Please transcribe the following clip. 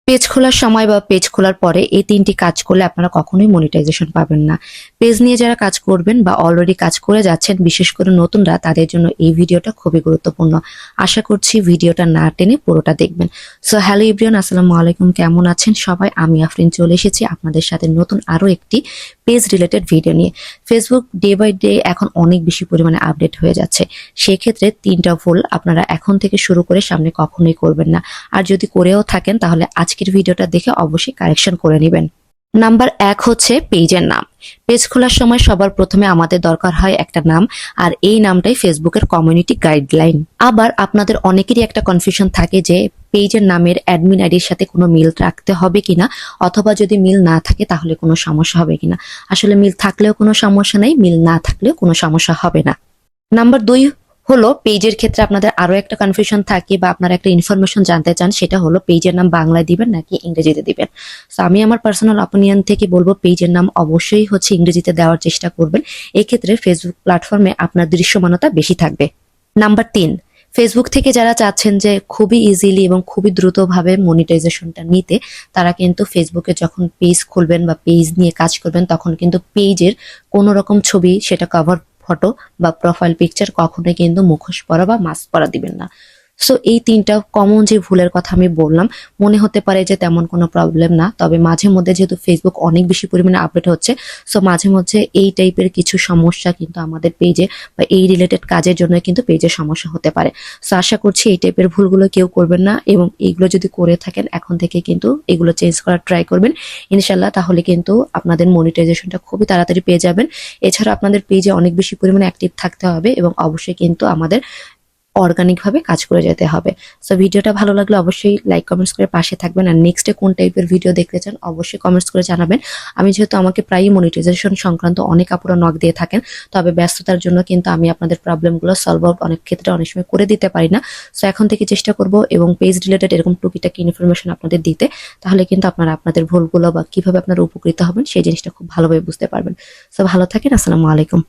Page খোলার সময় বা পেজ খোলার পরে এই তিনটি কাজ করলে আপনারা কখনোই মনিটাইজেশন পাবেন না। পেজ নিয়ে যারা কাজ করবেন বা অলরেডি কাজ করে যাচ্ছেন, বিশেষ করে নতুনরা, তাদের জন্য এই ভিডিওটা খুবই গুরুত্বপূর্ণ। আশা করছি ভিডিওটা না টেনে পুরোটা দেখবেন। সো হ্যালো এভরিওয়ান, আসসালামু আলাইকুম, কেমন আছেন সবাই? আমি আফরিন চলে এসেছি আপনাদের সাথে নতুন আরো একটি পেজ রিলেটেড ভিডিও নিয়ে। ফেসবুক ডে বাই ডে এখন অনেক বেশি পরিমাণে আপডেট হয়ে যাচ্ছে। সেক্ষেত্রে তিনটা ভুল আপনারা এখন থেকে শুরু করে সামনে কখনোই করবেন না। আর যদি করেও থাকেন তাহলে আজকের ভিডিওটা দেখে অবশ্যই কারেকশন করে নেবেন। নাম্বার 1 হচ্ছে পেজের নাম। পেজ খোলার সময় সবার প্রথমে আমাদের দরকার হয় একটা নাম, আর এই নামটাই ফেসবুকের কমিউনিটি গাইডলাইন। আবার আপনাদের অনেকেরই একটা কনফিউশন থাকে যে পেজের নামের অ্যাডমিন আইডির সাথে কোনো মিল রাখতে হবে কিনা, অথবা যদি মিল না থাকে তাহলে কোনো সমস্যা হবে কিনা। আসলে মিল থাকলেও কোনো সমস্যা নেই, মিল না থাকলেও কোনো সমস্যা হবে না। নাম্বার 2 হলো, পেজের ক্ষেত্রে আপনাদের আরো একটা কনফিউশন থাকে বা আপনারা একটা ইনফরমেশন জানতে চান, সেটা হলো পেজের নাম বাংলায় দিবেন নাকি ইংরেজিতে দিবেন। তো আমি আমার পার্সোনাল অপিনিয়ন থেকে বলবো পেজের নাম অবশ্যই হচ্ছে ইংরেজিতে দেওয়ার চেষ্টা করবেন। এক্ষেত্রে ফেসবুক প্ল্যাটফর্মে আপনার দৃশ্যমানতা বেশি থাকবে। নাম্বার 3, ফেসবুক থেকে যারা চাচ্ছেন যে খুবই ইজিলি এবং খুবই দ্রুতভাবে মনিটাইজেশনটা নিতে, তারা কিন্তু ফেসবুকে যখন পেজ খুলবেন বা পেজ নিয়ে কাজ করবেন, তখন কিন্তু পেজের কোনো রকম ছবি, সেটা কভার ফটো বা প্রোফাইল পিকচার কখনোই কিন্তু মুখোশ পরা বা মাস্ক পরা দিবেন না। সো এই তিনটা কমন যে ভুলের কথা আমি বললাম, মনে হতে পারে যে তেমন কোনো প্রবলেম না, তবে মাঝে মধ্যে যেহেতু ফেসবুক অনেক বেশি পরিমাণে আপডেট হচ্ছে, সো মাঝে মধ্যে এই টাইপের কিছু সমস্যা কিন্তু আমাদের পেজে বা এই রিলেটেড কাজের জন্য কিন্তু পেজে সমস্যা হতে পারে। সো আশা করছি এই টাইপের ভুলগুলো কেউ করবেন না, এবং এইগুলো যদি করে থাকেন এখন থেকে কিন্তু এগুলো চেঞ্জ করার ট্রাই করবেন ইনশাল্লাহ। তাহলে কিন্তু আপনাদের মনিটাইজেশনটা খুবই তাড়াতাড়ি পেয়ে যাবেন। এছাড়া আপনাদের পেজে অনেক বেশি পরিমাণে অ্যাক্টিভ থাকতে হবে এবং অবশ্যই কিন্তু আমাদের অর্গানিক ভাবে কাজ করে যেতে হবে। সো ভিডিওটা ভালো লাগলে অবশ্যই লাইক কমেন্টস করে পাশে থাকবেন, আর নেক্সটে কোন টাইপের ভিডিও দেখতে চান অবশ্যই কমেন্টস করে জানাবেন। আমি যেহেতু আমাকে প্রায়ই মনিটাইজেশন সংক্রান্ত অনেক আপুরা নক দিয়ে থাকেন, তবে ব্যস্ততার জন্য কিন্তু আমি আপনাদের প্রবলেমগুলো সলভ আউট অনেক ক্ষেত্রে অনেক সময় করে দিতে পারি না। সো এখন থেকে চেষ্টা করব এবং পেজ রিলেটেড এরকম টুকিটাকি ইনফরমেশন আপনাদের দিতে, তাহলে কিন্তু আপনারা আপনাদের ভুলগুলো বা কিভাবে আপনারা উপকৃত হবেন সেই জিনিসটা খুব ভালোভাবে বুঝতে পারবেন। সো ভালো থাকেন, আসসালামু আলাইকুম।